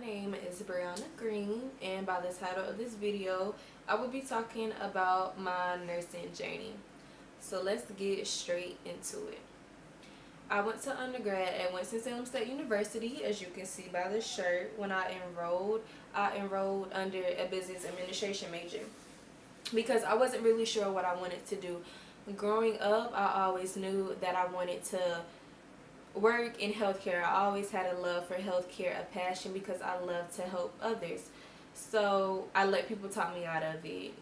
name is Brianna Green, and by the title of this video, I will be talking about my nursing journey. So let's get straight into it. I went to undergrad at Winston-Salem State University, as you can see by the shirt. When I enrolled under a business administration major because I wasn't really sure what I wanted to do. Growing up, I always knew that I wanted to work in healthcare. I always had a love for healthcare, a passion, because I love to help others. So I let people talk me out of it.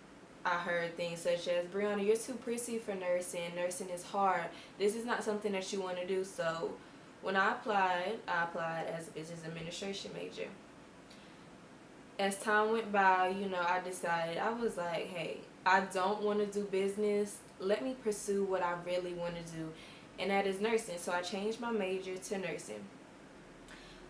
I heard things such as, Brianna, you're too prissy for nursing. Nursing is hard. This is not something that you want to do. So when I applied as a business administration major. As time went by, I decided, I was like, hey, I don't want to do business. Let me pursue what I really want to do, and that is nursing. So I changed my major to nursing.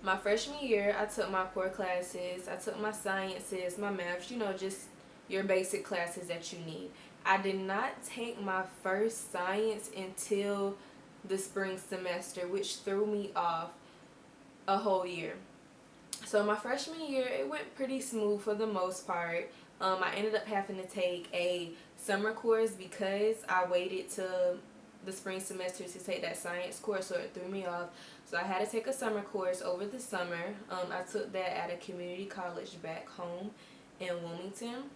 My freshman year, I took my core classes. I took my sciences, my math, just your basic classes that you need. I did not take my first science until the spring semester, which threw me off a whole year. So my freshman year, it went pretty smooth for the most part. I ended up having to take a summer course because I waited till the spring semester to take that science course, so it threw me off. So I had to take a summer course over the summer. I took that at a community college back home in Wilmington.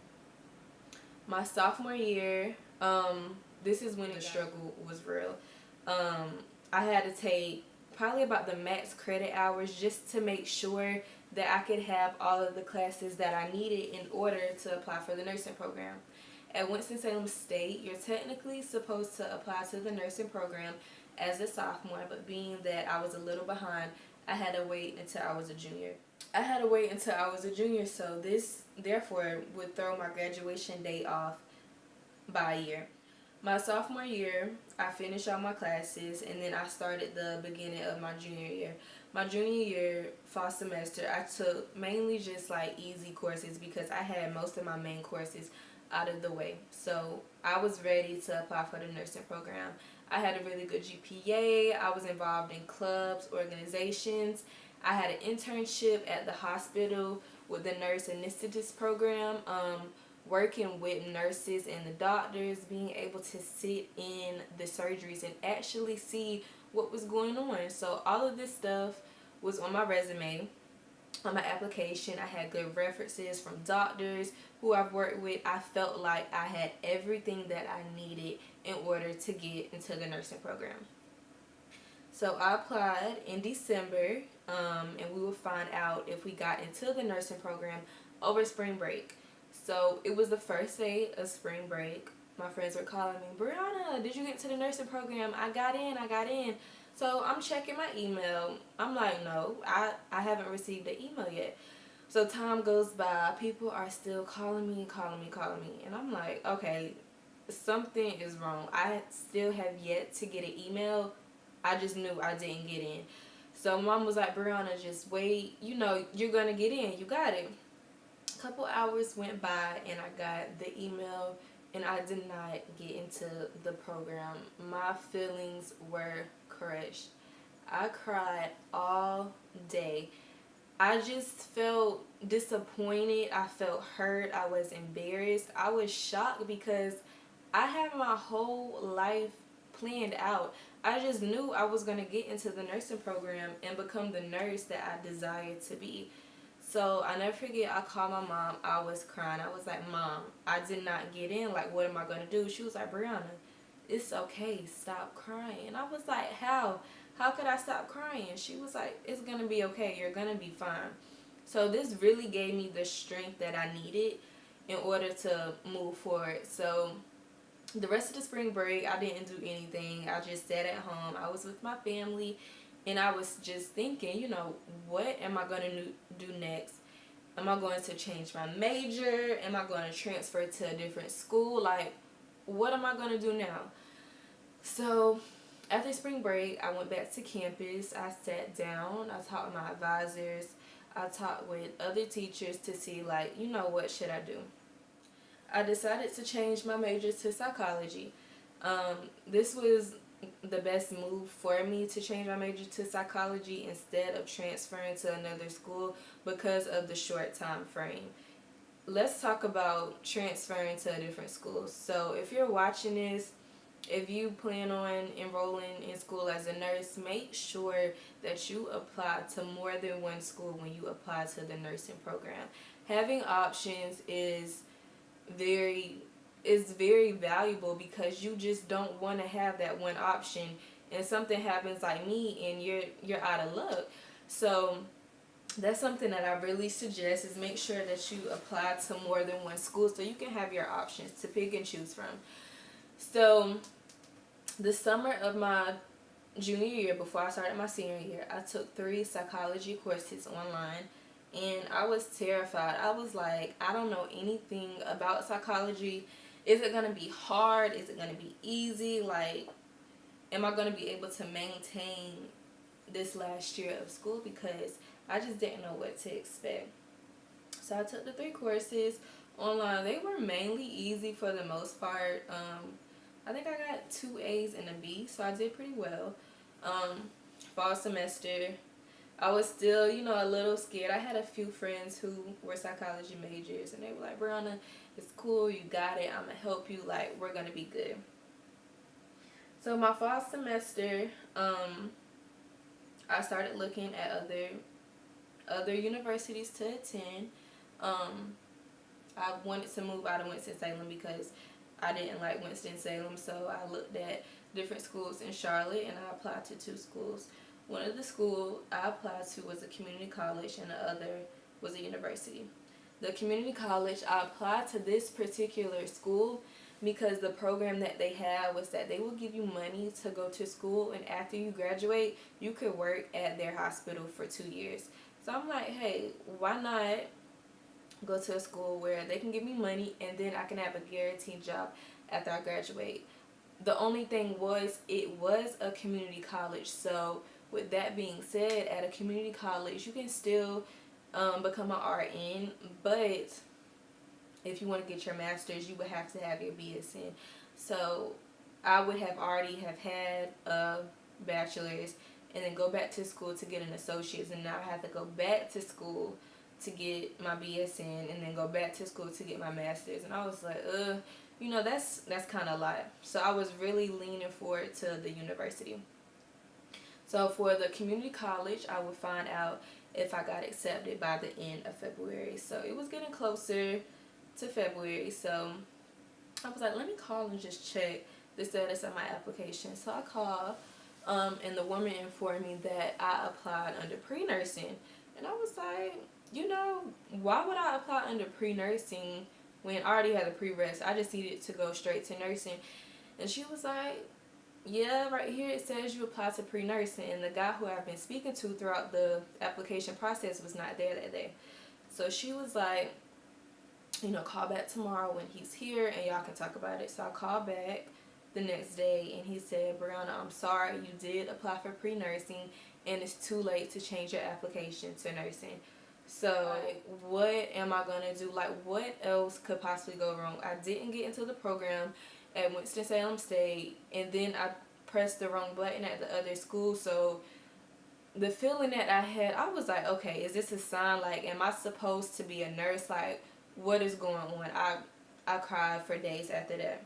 My sophomore year, this is when the struggle was real. I had to take probably about the max credit hours just to make sure that I could have all of the classes that I needed in order to apply for the nursing program. At Winston-Salem State, you're technically supposed to apply to the nursing program as a sophomore, but being that I was a little behind, I had to wait until I was a junior. So this therefore would throw my graduation date off by a year. My sophomore year, I finished all my classes, and then I started the beginning of my junior year. My junior year, fall semester, I took mainly just like easy courses because I had most of my main courses out of the way. So I was ready to apply for the nursing program. I had a really good GPA. I was involved in clubs, organizations. I had an internship at the hospital with the nurse anesthetist program. Working with nurses and the doctors, being able to sit in the surgeries and actually see what was going on. So all of this stuff was on my resume, on my application. I had good references from doctors who I've worked with. I felt like I had everything that I needed in order to get into the nursing program. So I applied in December, and we will find out if we got into the nursing program over spring break. So it was the first day of spring break. My friends were calling me, Brianna, did you get to the nursing program? I got in. So I'm checking my email. I'm like, no, I haven't received the email yet. So time goes by. People are still calling me. And I'm like, okay, something is wrong. I still have yet to get an email. I just knew I didn't get in. So mom was like, Brianna, just wait. You're going to get in. You got it. Couple hours went by and I got the email, and I did not get into the program. My feelings were crushed. I cried all day. I just felt disappointed. I felt hurt. I was embarrassed. I was shocked because I had my whole life planned out. I just knew I was going to get into the nursing program and become the nurse that I desired to be. So I never forget, I called my mom. I was crying. I was like, Mom, I did not get in. Like, what am I going to do? She was like, Brianna, it's okay. Stop crying. And I was like, how? How could I stop crying? She was like, it's going to be okay. You're going to be fine. So this really gave me the strength that I needed in order to move forward. So the rest of the spring break, I didn't do anything. I just sat at home. I was with my family. And I was just thinking, what am I going to do next? Am I going to change my major? Am I going to transfer to a different school? Like, what am I going to do now? So after spring break, I went back to campus. I sat down. I talked with my advisors. I talked with other teachers to see, like, what should I do? I decided to change my major to psychology. This was the best move for me to change my major to psychology instead of transferring to another school because of the short time frame. Let's talk about transferring to a different school. So if you're watching this, if you plan on enrolling in school as a nurse, make sure that you apply to more than one school when you apply to the nursing program. Having options very very valuable, because you just don't want to have that one option and something happens like me and you're out of luck. So that's something that I really suggest, is make sure that you apply to more than one school so you can have your options to pick and choose from. So the summer of my junior year, before I started my senior year, I took 3 psychology courses online, and I was terrified. I was like, I don't know anything about psychology. Is it going to be hard? Is it going to be easy? Like, am I going to be able to maintain this last year of school? Because I just didn't know what to expect. So I took the 3 courses online. They were mainly easy for the most part. I think I got 2 A's and a B, so I did pretty well. Fall semester, I was still, a little scared. I had a few friends who were psychology majors, and they were like, Brianna, it's cool, you got it, I'm going to help you, like, we're going to be good. So my fall semester, I started looking at other universities to attend. I wanted to move out of Winston-Salem because I didn't like Winston-Salem, so I looked at different schools in Charlotte, and I applied to 2 schools. One of the schools I applied to was a community college, and the other was a university. The community college, I applied to this particular school because the program that they had was that they will give you money to go to school, and after you graduate, you could work at their hospital for 2 years. So I'm like, hey, why not go to a school where they can give me money and then I can have a guaranteed job after I graduate. The only thing was, it was a community college. So with that being said, at a community college you can still become an RN, but if you want to get your master's, you would have to have your BSN. So I would have already have had a bachelor's and then go back to school to get an associate's, and now I have to go back to school to get my BSN and then go back to school to get my master's. And I was like, that's kind of a lot. So I was really leaning forward to the university. So for the community college, I would find out if I got accepted by the end of February. So it was getting closer to February. So I was like, let me call and just check the status of my application. So I called, and the woman informed me that I applied under pre-nursing. And I was like, why would I apply under pre-nursing when I already had a pre-rest? I just needed to go straight to nursing. And she was like, yeah, right here it says you applied to pre-nursing. And the guy who I've been speaking to throughout the application process was not there that day. So she was like, call back tomorrow when he's here and y'all can talk about it. So I called back the next day, and he said, Brianna, I'm sorry, you did apply for pre-nursing and it's too late to change your application to nursing. So what am I going to do? Like, what else could possibly go wrong? I didn't get into the program at Winston-Salem State, and then I pressed the wrong button at the other school. So the feeling that I had, I was like, okay, is this a sign? Like, am I supposed to be a nurse? Like, what is going on? I cried for days after that.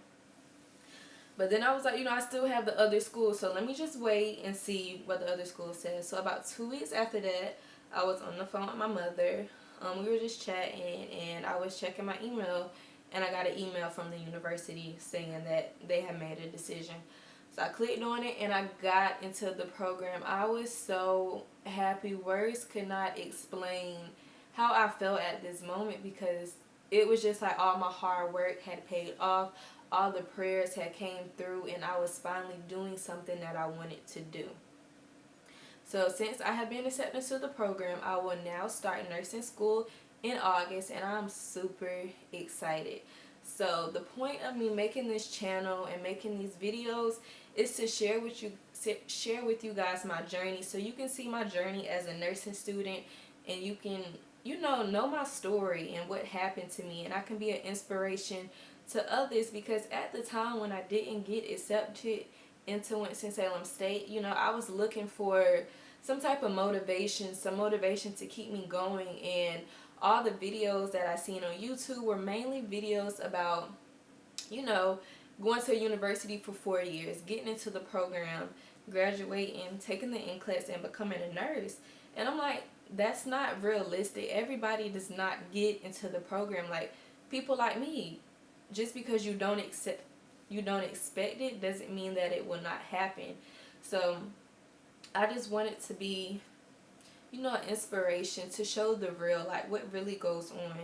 But then I was like, I still have the other school, so let me just wait and see what the other school says. So about 2 weeks after that, I was on the phone with my mother. We were just chatting, and I was checking my email, and I got an email from the university saying that they had made a decision. So I clicked on it, and I got into the program. I was so happy. Words could not explain how I felt at this moment, because it was just like all my hard work had paid off. All the prayers had came through, and I was finally doing something that I wanted to do. So since I have been accepted to the program, I will now start nursing school in August, and I'm super excited. So the point of me making this channel and making these videos is to share with you guys my journey, so you can see my journey as a nursing student, and you can know my story and what happened to me, and I can be an inspiration to others, because at the time when I didn't get accepted into Winston-Salem State, you know, I was looking for some type of motivation, some motivation to keep me going, and all the videos that I seen on YouTube were mainly videos about, you know, going to a university for 4 years, getting into the program, graduating, taking the NCLEX, and becoming a nurse. And I'm like, that's not realistic. Everybody does not get into the program. Like, people like me, just because you don't expect it doesn't mean that it will not happen. So I just want it to be, you know, an inspiration to show the real, like what really goes on,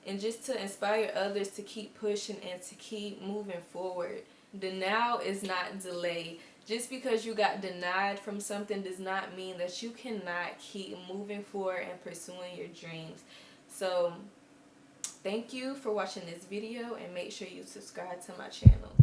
and just to inspire others to keep pushing and to keep moving forward. Denial is not delay. Just because you got denied from something does not mean that you cannot keep moving forward and pursuing your dreams. So thank you for watching this video, and make sure you subscribe to my channel.